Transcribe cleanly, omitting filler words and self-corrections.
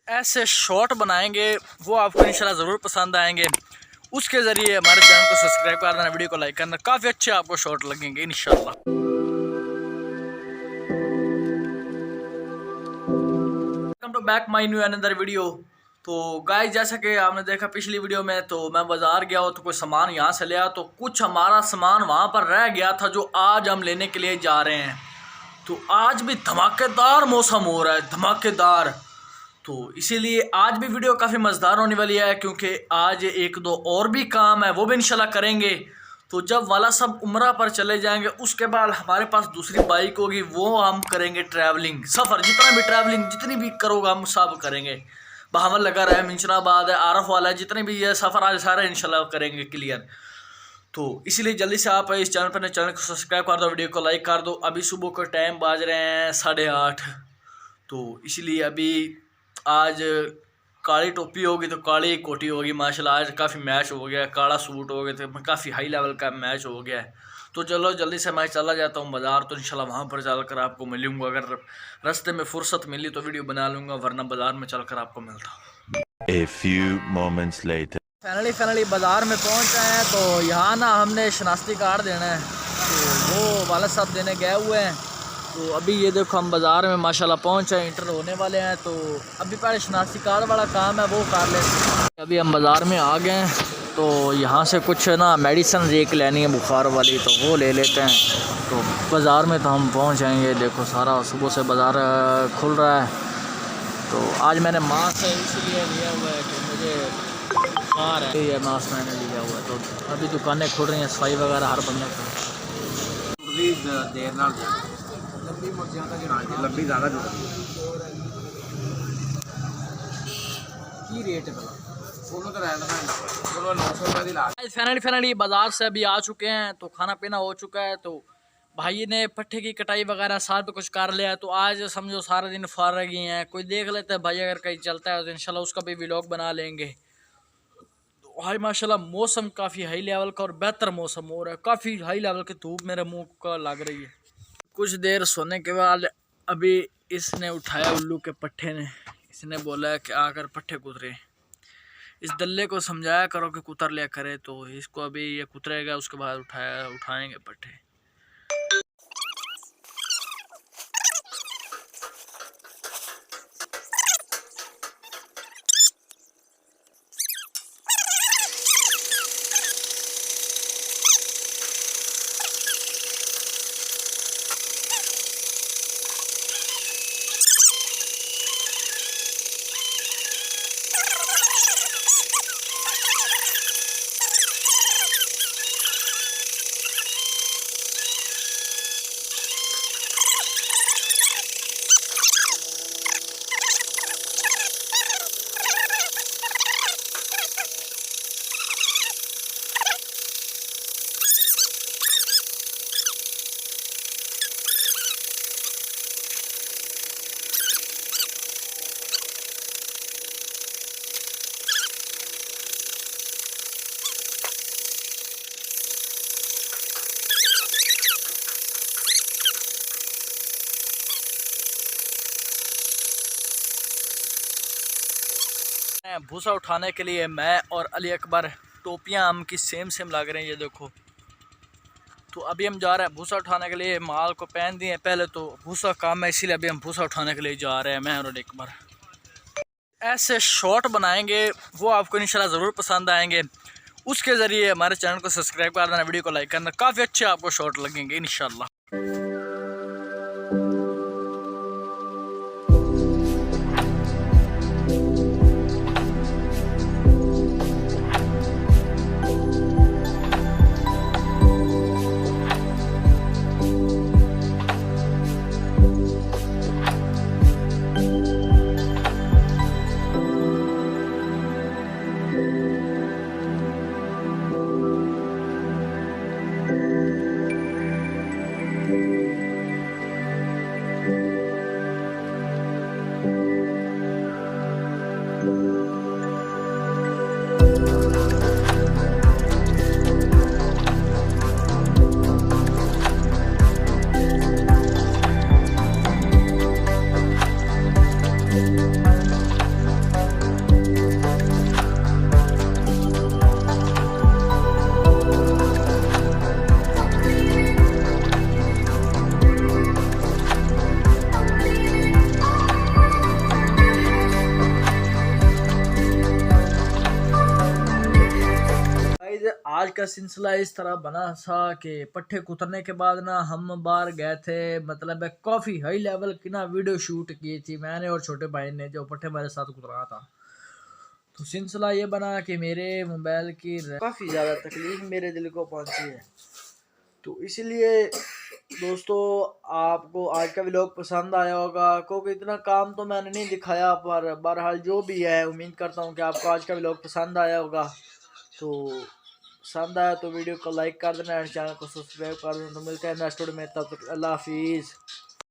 ऐसे शॉर्ट बनाएंगे वो आपको इंशाल्लाह ज़रूर पसंद आएंगे। उसके ज़रिए हमारे चैनल को सब्सक्राइब कर देना, वीडियो को लाइक करना, काफ़ी अच्छे आपको शॉर्ट लगेंगे इंशाल्लाह। Welcome to back my new another video. तो गाइस, जैसा कि आपने देखा पिछली वीडियो में, तो मैं बाज़ार गया हो तो कोई सामान यहाँ से लिया, तो कुछ हमारा सामान वहाँ पर रह गया था जो आज हम लेने के लिए जा रहे हैं। तो आज भी धमाकेदार मौसम हो रहा है, धमाकेदार। तो इसीलिए आज भी वीडियो काफ़ी मज़ेदार होने वाली है, क्योंकि आज एक दो और भी काम है वो भी इंशाल्लाह करेंगे। तो जब वाला सब उम्रा पर चले जाएंगे उसके बाद हमारे पास दूसरी बाइक होगी, वो हम करेंगे ट्रैवलिंग, सफ़र जितना भी ट्रैवलिंग जितनी भी करोगे हम सब करेंगे। बहावल लगा रहा है, मिंचनाबाद है, आरफ वाला है, जितने भी ये सफ़र आज सारे इंशाल्लाह करेंगे क्लियर। तो इसीलिए जल्दी से आप इस चैनल पर चैनल को सब्सक्राइब कर दो, वीडियो को लाइक कर दो। अभी सुबह का टाइम बाज रहे हैं 8:30। तो इसीलिए अभी आज काली टोपी होगी तो काली कोटी होगी माशाल्लाह। आज काफ़ी मैच हो गया, काला सूट हो गया, तो काफ़ी हाई लेवल का मैच हो गया है। तो चलो जल्दी से मैं चला जाता हूँ बाज़ार, तो इंशाल्लाह वहाँ पर चलकर आपको मिलूँगा। अगर रास्ते में फुर्सत मिली तो वीडियो बना लूँगा, वरना बाज़ार में चलकर आपको मिलता हूँ। A few moments later. Finally बाज़ार में पहुँच गए हैं। तो यहाँ ना हमने शनाख्ती कार्ड देना है, तो वो वाला साहब देने गए हुए हैं। तो अभी ये देखो हम बाज़ार में माशाल्लाह पहुँच गए, इंटर होने वाले हैं। तो अभी पहले शनाख्ती कार्ड वाला काम है वो कर लेते हैं। अभी हम बाज़ार में आ गए हैं, तो यहाँ से कुछ ना मेडिसिन एक लेनी है बुखार वाली, तो वो ले लेते हैं। तो बाज़ार में तो हम पहुँच जाएंगे। देखो सारा सुबह से बाज़ार खुल रहा है। तो आज मैंने मास्क इसलिए लिया हुआ है कि मुझे बुखार है, ये मास्क मैंने लिया हुआ है। तो अभी दुकानें खुल रही हैं, सफाई वगैरह हर बंदे को लंबी ज़्यादा फाइनली बाज़ार से अभी आ चुके हैं। तो खाना पीना हो चुका है। तो भाई ने पट्टे की कटाई वगैरह साथ पे कुछ कर लिया है। तो आज समझो सारा दिन फारग ही हैं, कोई देख लेते हैं भाई, अगर कहीं चलता है तो इंशाल्लाह उसका भी व्लॉग बना लेंगे। तो भाई माशाल्लाह मौसम काफ़ी हाई लेवल का और बेहतर मौसम हो रहा है, काफ़ी हाई लेवल की धूप मेरे मुंह का लग रही है। कुछ देर सोने के बाद अभी इसने उठाया उल्लू के पट्टे ने, इसने बोला है कि आकर पट्टे कुतरे। इस दल्ले को समझाया करो कि कुतर लिया करे, तो इसको अभी ये कुतरेगा, उसके बाद उठाएंगे पट्टे। भूसा उठाने के लिए मैं और अली अकबर टोपियां हम की सेम लग रही हैं, ये देखो। तो अभी हम जा रहे हैं भूसा उठाने के लिए, माल को पहन दिए पहले, तो भूसा काम है इसीलिए अभी हम भूसा उठाने के लिए जा रहे हैं, मैं और अली अकबर। ऐसे शॉर्ट बनाएंगे वो आपको इंशाल्लाह ज़रूर पसंद आएंगे। उसके ज़रिए हमारे चैनल को सब्सक्राइब कर देना, वीडियो को लाइक करना, काफ़ी अच्छे आपको शॉर्ट लगेंगे इंशाल्लाह। आज का सिलसिला इस तरह बना था कि पट्टे कुतरने के बाद ना हम बाहर गए थे, मतलब काफ़ी हाई लेवल की ना वीडियो शूट की थी मैंने और छोटे भाई ने जो पट्टे मेरे साथ कुतरा था। तो सिलसिला ये बना कि मेरे मोबाइल की काफ़ी ज़्यादा तकलीफ मेरे दिल को पहुंची है। तो इसलिए दोस्तों आपको आज का व्लॉग पसंद आया होगा, क्योंकि इतना काम तो मैंने नहीं दिखाया, पर बहरहाल जो भी है उम्मीद करता हूँ कि आपको आज का व्लॉग पसंद आया होगा। तो पसंद आया तो वीडियो को लाइक कर देना, चैनल को सब्सक्राइब कर देना। तो मिलते हैं नेक्स्ट वीडियो में, तब तक अल्लाह हाफिज़।